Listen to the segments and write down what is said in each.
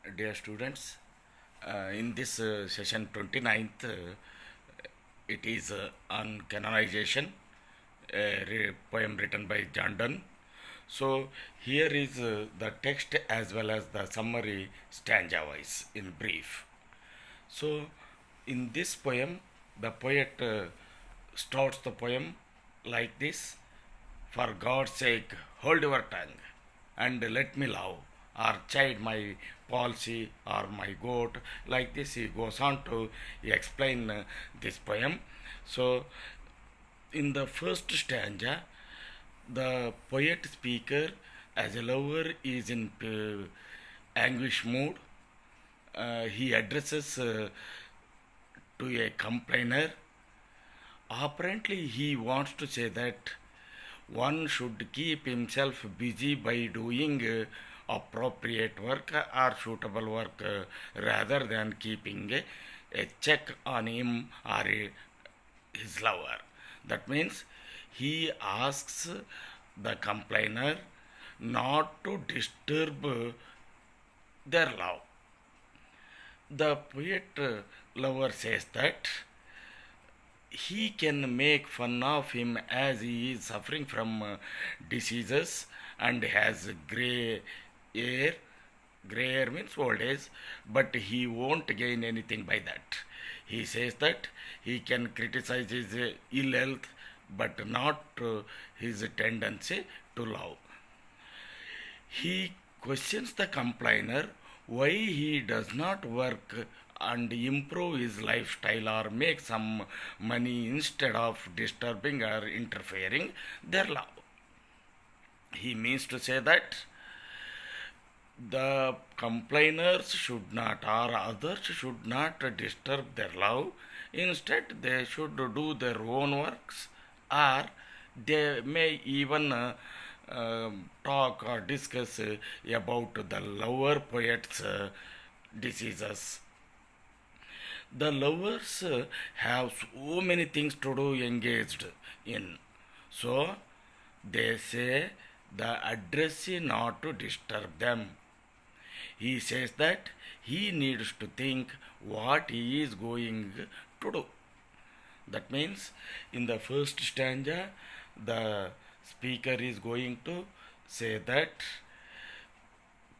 Dear students, in this session 29th, it is on canonization, a poem written by John Donne. So, here is the text as well as the summary stanza wise in brief. So, in this poem, the poet starts the poem like this: For God's sake, hold your tongue and let me love, or chide my palsy or my goat. Like this, he goes on to explain this poem. So, in the first stanza, the poet speaker, as a lover, is in anguish mood. He addresses to a complainer. Apparently, he wants to say that one should keep himself busy by doing appropriate work or suitable work rather than keeping a check on him or his lover. That means he asks the complainer not to disturb their love. The poet lover says that he can make fun of him as he is suffering from diseases and has gray hair. Gray hair means old age, but he won't gain anything by that. He says that he can criticize his ill health, but not his tendency to love. He questions the complainer why he does not work and improve his lifestyle or make some money instead of disturbing or interfering their love. He means to say that the complainers should not or others should not disturb their love. Instead, they should do their own works, or they may even talk or discuss about the lover poet's diseases. The lovers have so many things to do engaged in. So they say the addressee not to disturb them. He says that he needs to think what he is going to do. That means in the first stanza, the speaker is going to say that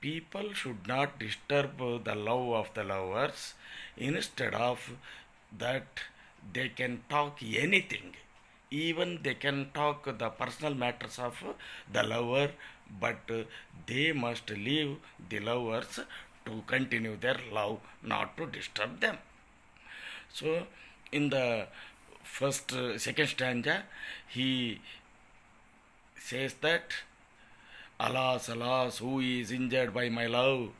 people should not disturb the love of the lovers. Instead of that, they can talk anything. Even they can talk the personal matters of the lover, but they must leave the lovers to continue their love, not to disturb them. So, in the second stanza, he says that, Alas, alas, who is injured by my love?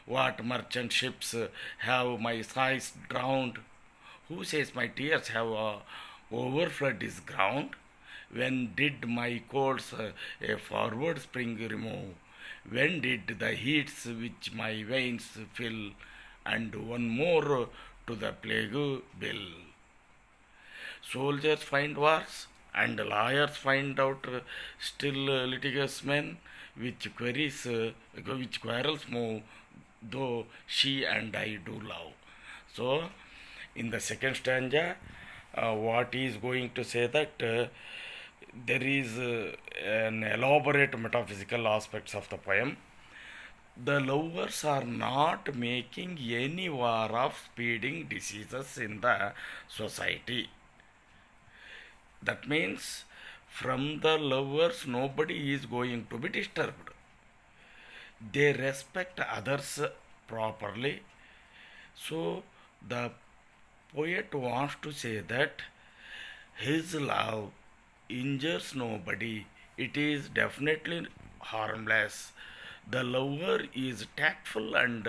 What merchant ships have my sighs drowned? Who says my tears have overflowed this ground? When did my course a forward spring remove? When did the heats which my veins fill, and one more to the plague bill? Soldiers find wars, and lawyers find out still litigious men, which quarrels move, though she and I do love. So, in the second stanza, what he is going to say that there is an elaborate metaphysical aspects of the poem. The lovers are not making any war of speeding diseases in the society. That means from the lovers nobody is going to be disturbed. They respect others properly. So the poet wants to say that his love injures nobody. It is definitely harmless. The lover is tactful and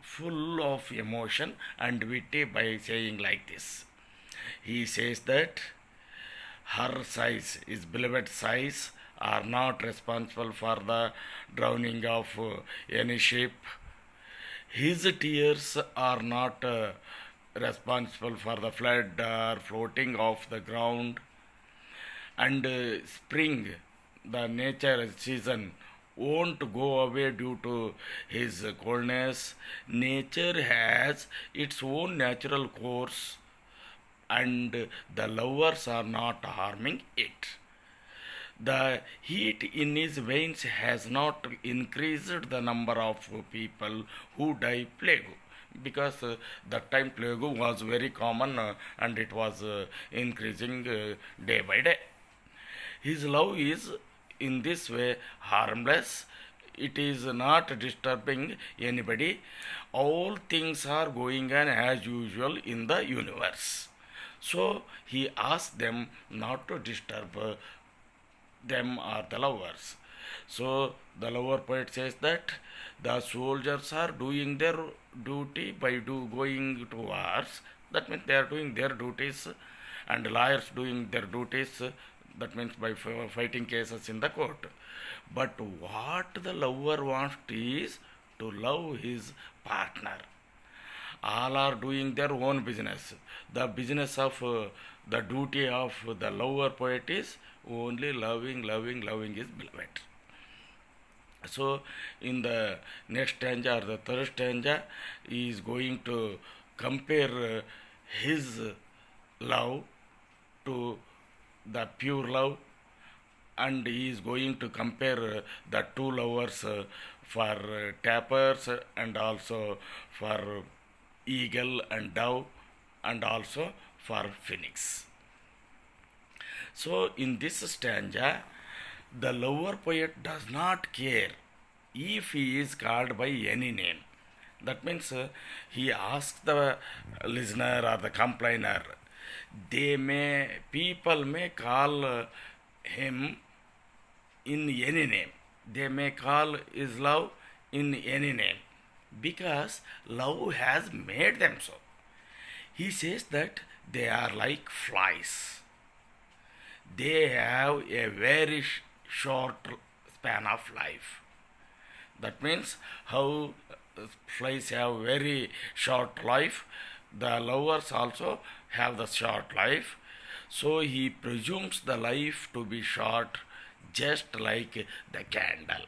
full of emotion and witty by saying like this. He says that her sighs, his beloved sighs, are not responsible for the drowning of any ship. His tears are not responsible for the flood or floating off the ground. And spring, the nature season, won't go away due to his coldness. Nature has its own natural course, and the lovers are not harming it. The heat in his veins has not increased the number of people who die plague, because that time plague was very common, and it was increasing day by day. His love is in this way harmless. It is not disturbing anybody. All things are going on as usual in the universe. So he asked them not to disturb them or the lovers. So the lover poet says that the soldiers are doing their duty by going to wars. That means they are doing their duties, and lawyers doing their duties. That means by fighting cases in the court. But what the lover wants is to love his partner. All are doing their own business. The business of the duty of the lover poet is only loving, loving, loving his beloved. So, in the next stanza or the third stanza, he is going to compare his love to the pure love, and he is going to compare the two lovers for tappers, and also for eagle and dove, and also for phoenix. So, in this stanza, the lover poet does not care if he is called by any name. That means he asks the listener or the complainer. People may call him in any name. They may call his love in any name, because love has made them so. He says that they are like flies. They have a very short span of life. That means how flies have very short life, the lovers also have the short life. So he presumes the life to be short, just like the candle.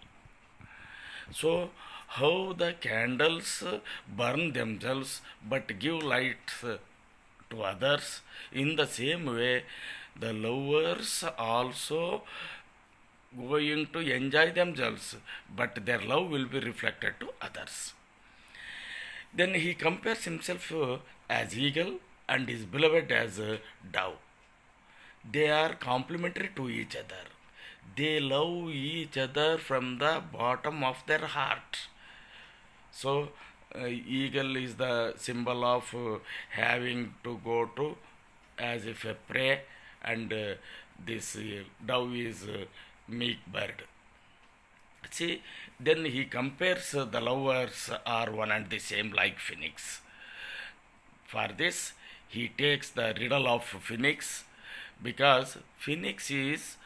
So how the candles burn themselves but give light to others, in the same way the lovers also going to enjoy themselves, but their love will be reflected to others. Then he compares himself as eagle and his beloved as dove. They are complementary to each other. They love each other from the bottom of their heart. So, eagle is the symbol of having to go to as if a prey, and this dove is meek bird. See, then he compares the lovers are one and the same like phoenix. For this, he takes the riddle of phoenix, because phoenix is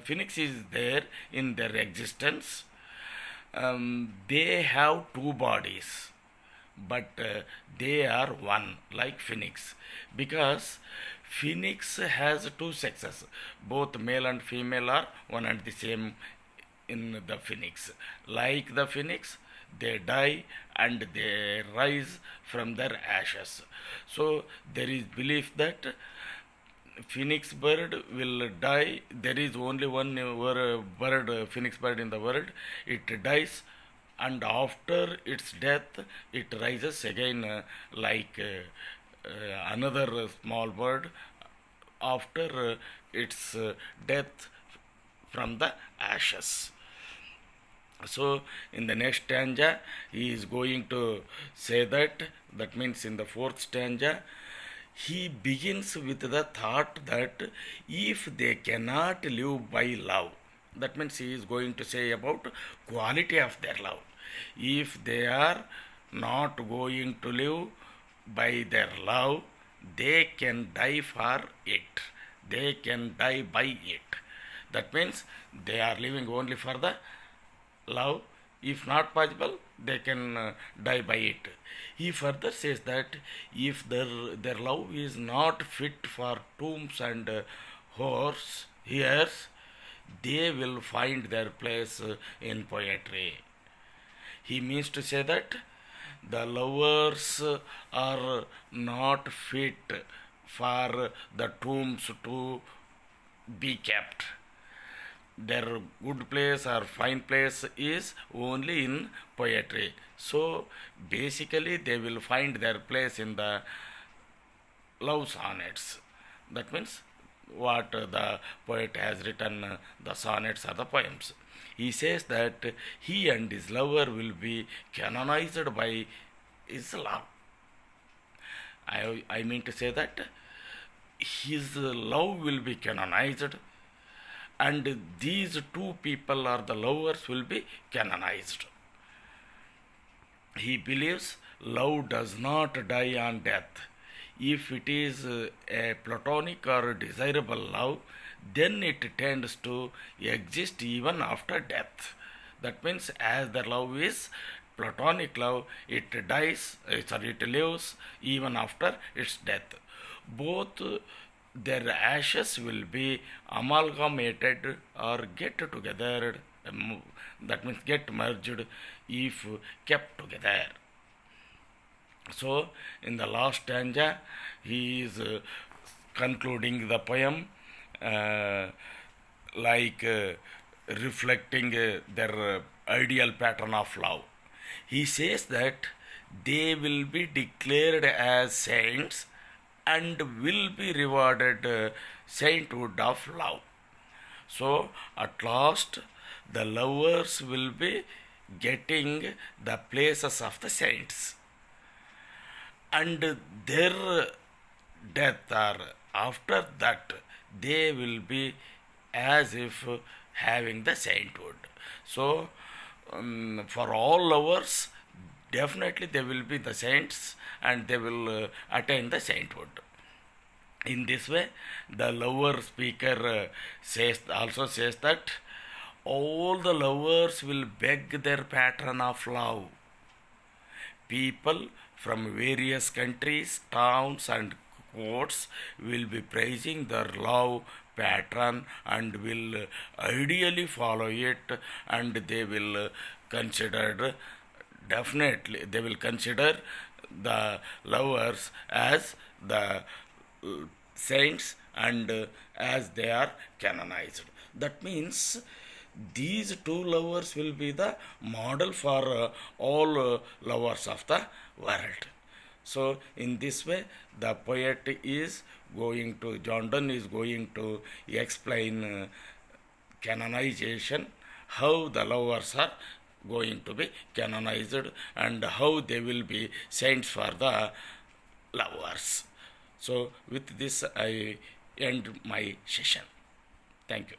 phoenix is there in their existence. They have two bodies, but they are one like phoenix, because phoenix has two sexes, both male and female are one and the same in the phoenix. Like the phoenix, they die and they rise from their ashes. So there is belief that phoenix bird will die. There is only one bird, phoenix bird in the world. It dies, and after its death, it rises again like another small bird after its death from the ashes. So, in the next stanza, he is going to say that means in the fourth stanza, he begins with the thought that if they cannot live by love, that means he is going to say about quality of their love. If they are not going to live by their love, they can die for it. They can die by it. That means they are living only for the love. If not possible, they can die by it. He further says that if their love is not fit for tombs and horse ears, they will find their place in poetry. He means to say that the lovers are not fit for the tombs to be kept. Their good place or fine place is only in poetry. So basically, they will find their place in the love sonnets. That means what the poet has written, the sonnets or the poems. He says that he and his lover will be canonized by his love. I mean to say that his love will be canonized, and these two people or the lovers will be canonized. He believes love does not die on death. If it is a platonic or desirable love, then it tends to exist even after death. That means, as the love is platonic love, it dies, it lives even after its death. Both their ashes will be amalgamated or get together, that means get merged if kept together. So, in the last stanza, he is concluding the poem uh, like reflecting their ideal pattern of love. He says that they will be declared as saints and will be rewarded sainthood of love. So, at last, the lovers will be getting the places of the saints, and their death or after that they will be as if having the sainthood. So for all lovers, definitely they will be the saints and they will attain the sainthood. In this way, the lover speaker says that all the lovers will beg their patron of love. People from various countries, towns, and courts will be praising their love pattern and will ideally follow it, and they will consider, definitely they will consider the lovers as the saints, and as they are canonized. That means these two lovers will be the model for all lovers of the world. So in this way, the poet is going to, John Donne is going to explain canonization, how the lovers are going to be canonized and how they will be saints for the lovers. So with this I end my session. Thank you.